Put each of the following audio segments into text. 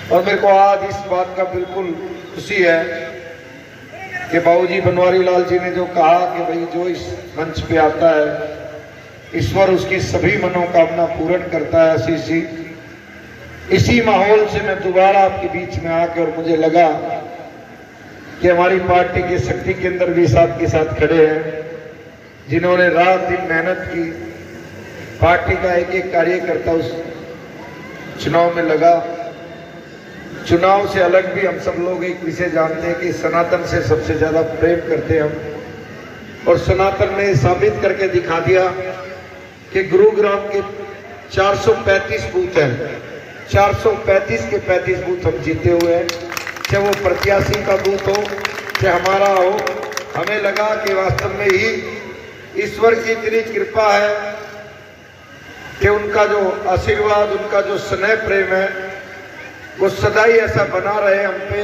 और मेरे को आज इस बात का बिल्कुल खुशी है कि बाबूजी बनवारी लाल जी ने जो कहा कि भाई जो इस मंच पे आता है ईश्वर उसकी सभी मनोकामना पूर्ण करता है। ऐसी इसी माहौल से मैं दोबारा आपके बीच में आके और मुझे लगा कि हमारी पार्टी के शक्ति केंद्र भी साथ के साथ खड़े हैं, जिन्होंने रात दिन मेहनत की। पार्टी का एक एक कार्यकर्ता उस चुनाव में लगा। चुनाव से अलग भी हम सब लोग एक विषय जानते हैं कि सनातन से सबसे ज्यादा प्रेम करते हैं हम, और सनातन ने साबित करके दिखा दिया कि गुरुग्राम के 435 बूथ हैं, 435 के 35 बूथ हम जीते हुए हैं, चाहे वो प्रत्याशी का बूथ हो चाहे हमारा हो। हमें लगा कि वास्तव में ही ईश्वर की इतनी कृपा है कि उनका जो आशीर्वाद, उनका जो स्नेह प्रेम है वो सदा ही ऐसा बना रहे हम पे।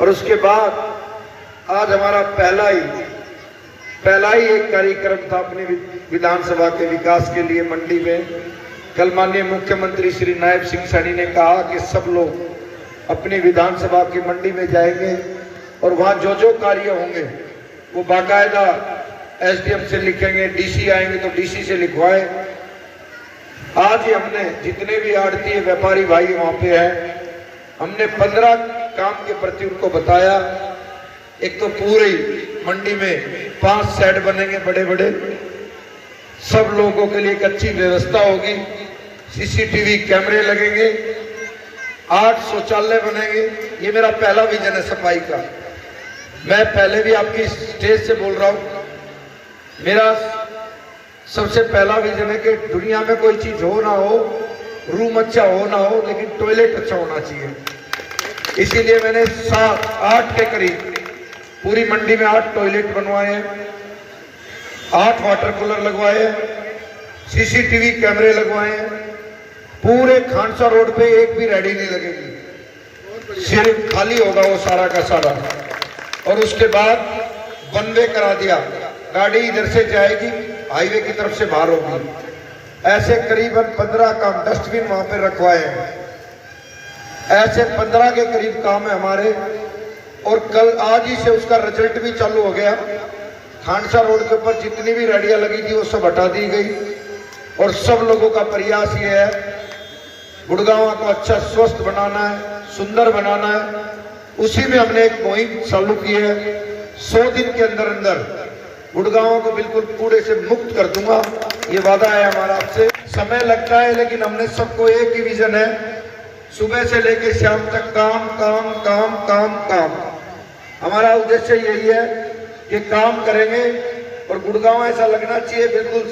और उसके बाद आज हमारा पहला ही एक कार्यक्रम था अपनी विधानसभा के विकास के लिए मंडी में। कल माननीय मुख्यमंत्री श्री नायब सिंह सैनी ने कहा कि सब लोग अपनी विधानसभा की मंडी में जाएंगे और वहां जो जो कार्य होंगे वो बाकायदा एसडीएम से लिखेंगे, डीसी आएंगे तो डीसी से लिखवाएं। आज ही हमने जितने भी आड़ती व्यापारी भाई वहां पे हैं, हमने 15 काम के प्रति उनको बताया। एक तो पूरी मंडी में 5 शेड बनेंगे बड़े बड़े, सब लोगों के लिए एक अच्छी व्यवस्था होगी, सीसीटीवी कैमरे लगेंगे, 8 शौचालय बनेंगे। ये मेरा पहला विजन है सफाई का। मैं पहले भी आपकी स्टेज से बोल रहा हूं, मेरा सबसे पहला विजन है कि दुनिया में कोई चीज हो ना हो, रूम अच्छा हो ना हो, लेकिन टॉयलेट अच्छा होना चाहिए। इसीलिए मैंने 7-8 के करीब पूरी मंडी में 8 टॉयलेट बनवाए हैं, 8 वाटर कूलर लगवाए हैं, सीसीटीवी कैमरे लगवाए हैं। पूरे खानसा रोड पे एक भी रेडी नहीं लगेगी, सिर्फ खाली होगा वो सारा का सारा। और उसके बाद वन वे करा दिया, गाड़ी इधर से जाएगी, हाईवे की तरफ से बाहर होगी। ऐसे करीबन 15 काम, डस्टबिन वहां पे रखवाए हैं। ऐसे 15 के करीब काम है हमारे। और कल आज ही से उसका रिजल्ट भी चालू हो गया। खानसा रोड के ऊपर जितनी भी रेडियां लगी थी वो सब हटा दी गई। और सब लोगों का प्रयास ये है गुड़गांव को अच्छा स्वस्थ बनाना है, सुंदर बनाना है। उसी में हमने एक मुहिम चालू की है। 100 दिन के अंदर अंदर गुड़गांव को बिल्कुल कूड़े से मुक्त कर दूंगा, ये वादा है हमारा आपसे। समय लगता है लेकिन हमने सबको एक ही विजन है, सुबह से लेकर शाम तक काम काम काम काम काम। हमारा उद्देश्य यही है कि काम करेंगे और गुड़गांव ऐसा लगना चाहिए बिल्कुल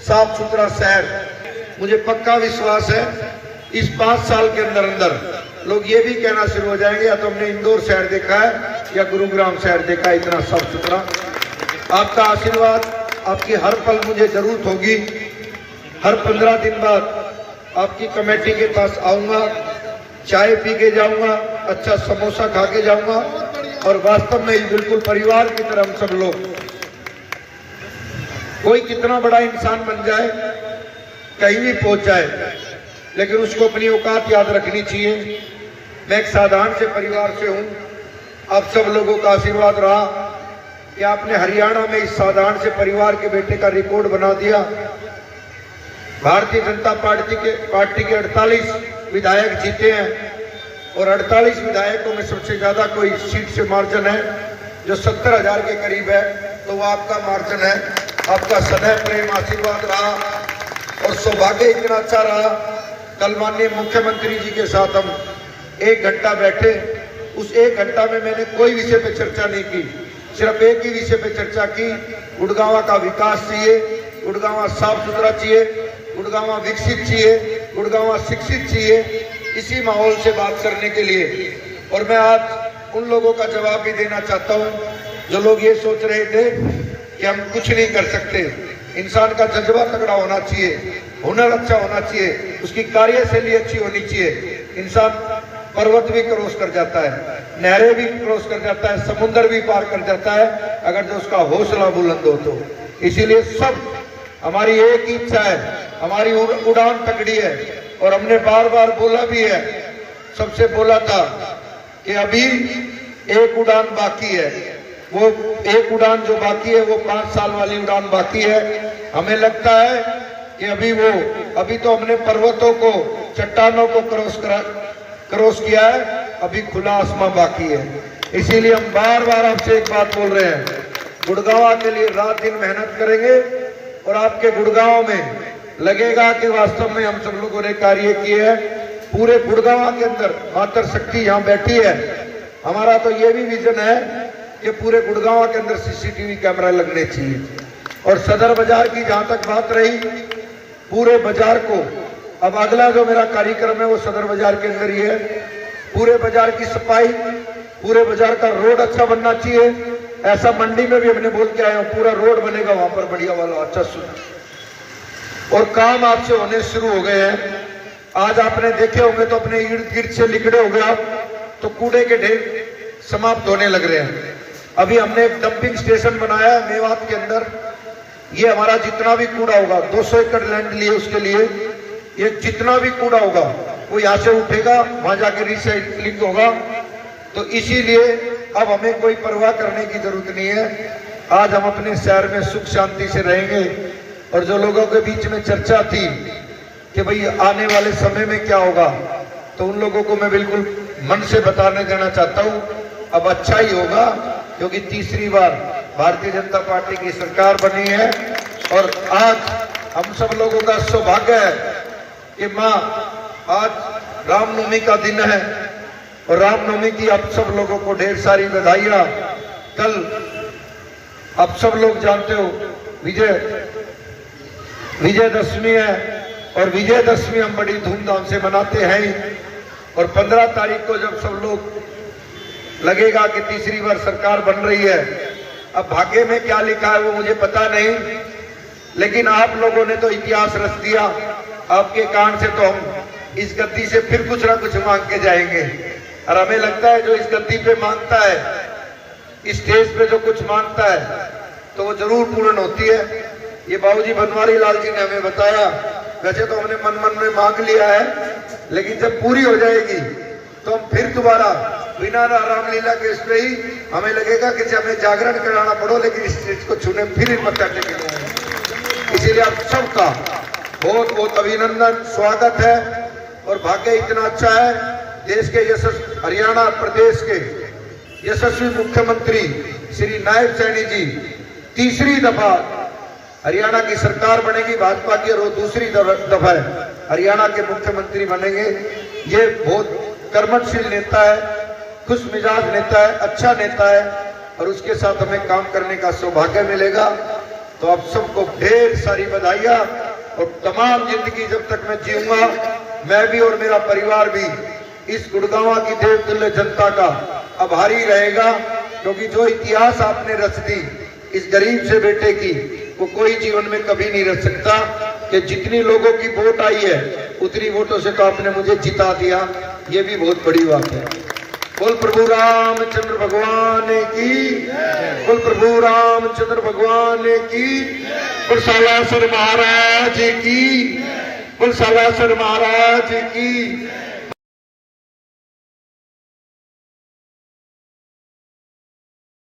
साफ सुथरा शहर। मुझे पक्का विश्वास है इस 5 साल के अंदर अंदर लोग ये भी कहना शुरू हो जाएंगे या तो हमने इंदौर शहर देखा है या गुरुग्राम शहर देखा है इतना साफ सुथरा। आपका आशीर्वाद, आपकी हर पल मुझे जरूरत होगी। हर 15 दिन बाद आपकी कमेटी के पास आऊंगा, चाय पी के जाऊंगा, अच्छा समोसा खा के जाऊंगा। और वास्तव में बिल्कुल परिवार की तरह हम सब लोग, कोई कितना बड़ा इंसान बन जाए, कहीं भी पहुंच जाए, लेकिन उसको अपनी औकात याद रखनी चाहिए। मैं एक साधारण से परिवार से हूं। आप सब लोगों का आशीर्वाद रहा कि आपने हरियाणा में इस साधारण से परिवार के बेटे का रिकॉर्ड बना दिया। भारतीय जनता पार्टी के 48 विधायक जीते हैं और 48 विधायकों में सबसे ज्यादा कोई सीट से मार्जिन है जो 70,000 के करीब है, तो वो आपका मार्जिन है। आपका सदैव प्रेम आशीर्वाद रहा और सौभाग्य इतना अच्छा रहा। कल माननीय मुख्यमंत्री जी के साथ हम 1 घंटा बैठे। उस 1 घंटा में मैंने कोई विषय पे चर्चा नहीं की, सिर्फ एक ही विषय पे चर्चा की। गुड़गांव का विकास चाहिए, गुड़गांव साफ सुथरा चाहिए, गुड़गांव विकसित चाहिए, गुड़गांव शिक्षित चाहिए। इसी माहौल से बात करने के लिए। और मैं आज उन लोगों का जवाब भी देना चाहता हूं जो लोग ये सोच रहे थे कि हम कुछ नहीं कर सकते। इंसान का जज्बा तगड़ा होना चाहिए, हुनर अच्छा होना चाहिए, उसकी कार्यशैली अच्छी होनी चाहिए। इंसान पर्वत भी क्रॉस कर जाता है, नहरें भी क्रॉस कर जाता है, समुद्र भी पार कर जाता है अगर जो उसका हौसला बुलंद हो तो। इसीलिए सब हमारी एक ही इच्छा है, हमारी उड़ान तगड़ी है। और हमने बार बार बोला भी है सबसे बोला था कि अभी एक उड़ान बाकी है, वो एक उड़ान जो बाकी है वो 5 साल वाली उड़ान बाकी है। हमें लगता है कि अभी तो हमने पर्वतों को, चट्टानों को क्रॉस किया है, अभी खुला आसमां बाकी है। इसीलिए हम बार बार आपसे एक बात बोल रहे हैं, गुड़गांव के लिए रात दिन मेहनत करेंगे और आपके गुड़गांव में लगेगा कि वास्तव में हम सब लोगों ने कार्य किए हैं। पूरे गुड़गांव के अंदर मातृ शक्ति यहाँ बैठी है। हमारा तो ये भी विजन है कि पूरे गुड़गांव के अंदर सीसीटीवी कैमरा लगने चाहिए। और सदर बाजार की जहां तक बात रही, पूरे बाजार को, अब अगला जो मेरा कार्यक्रम है वो सदर बाजार के अंदर ही है। पूरे बाजार की सफाई, पूरे बाजार का रोड अच्छा बनना चाहिए। ऐसा मंडी में भी हमने बोल के आए हैं, पूरा रोड बनेगा वहां पर बढ़िया वाला, अच्छा सुन। और काम आपसे होने शुरू हो गए हैं। आज आपने देखे होंगे तो अपने इर्द गिर्द से लिकड़े हो गए आप, तो कूड़े के ढेर समाप्त होने लग रहे हैं। अभी हमने एक डंपिंग स्टेशन बनाया है मेवात के अंदर। ये हमारा जितना भी कूड़ा होगा, 200 एकड़ लैंड लिए उसके लिए, ये जितना भी कूड़ा होगा वो यहाँ से उठेगा, वहां जाके रिसाइक्लिंग होगा। तो इसीलिए अब हमें कोई परवाह करने की जरूरत नहीं है। आज हम अपने शहर में सुख शांति से रहेंगे। और जो लोगों के बीच में चर्चा थी कि भाई आने वाले समय में क्या होगा, तो उन लोगों को मैं बिल्कुल मन से बताने देना चाहता हूँ, अब अच्छा ही होगा, क्योंकि तीसरी बार भारतीय जनता पार्टी की सरकार बनी है। और आज हम सब लोगों का सौभाग्य है कि माँ, आज रामनवमी का दिन है और रामनवमी की आप सब लोगों को ढेर सारी बधाइयां। कल आप सब लोग जानते हो विजयदशमी है, और विजयदशमी हम बड़ी धूमधाम से मनाते हैं। और 15 तारीख को जब सब लोग लगेगा कि तीसरी बार सरकार बन रही है, अब भाग्य में क्या लिखा है वो मुझे पता नहीं, लेकिन आप लोगों ने तो इतिहास रच दिया। आपके कारण से तो हम इस गद्दी से फिर कुछ ना कुछ मांग के जाएंगे। और हमें लगता है जो इस गद्दी पे मांगता है, इस स्टेज पे जो कुछ मांगता है, तो वो जरूर पूर्ण होती है। ये बाबूजी बनवारी लाल जी ने हमें बताया। वैसे तो हमने मन में मांग लिया है, लेकिन जब पूरी हो जाएगी तो हम फिर दोबारा बिना रामलीला के इस पे ही हमें लगेगा कि हमें जागरण कराना पड़ो, लेकिन इस स्टेज को छूने फिर मत्था टेकेंगे। इसीलिए आप सबका बहुत बहुत अभिनंदन, स्वागत है। और भाग्य इतना अच्छा है, देश के हरियाणा प्रदेश के यशस्वी मुख्यमंत्री श्री नायब सैनी जी तीसरी दफा हरियाणा की सरकार बनेगी भाजपा की, और वो दूसरी दफा हरियाणा के मुख्यमंत्री बनेंगे। ये बहुत कर्मठशील नेता है, खुश मिजाज नेता है, अच्छा नेता है, और उसके साथ हमें काम करने का सौभाग्य मिलेगा। तो आप सबको ढेर सारी बधाइयां। और तमाम जिंदगी जब तक मैं जीऊंगा, मैं भी और मेरा परिवार भी इस गुड़गांव की देवतुल्य जनता का आभारी रहेगा, क्योंकि जो इतिहास आपने रच दी इस गरीब से बेटे की, वो कोई जीवन में कभी नहीं रच सकता। कि जितनी लोगों की वोट आई है उतनी वोटों से तो आपने मुझे जिता दिया, ये भी बहुत बड़ी बात है। बोल प्रभु रामचंद्र भगवान की, बोल प्रभु रामचंद्र भगवान की, बोल सालासर महाराज की, बोल सालासर महाराज की।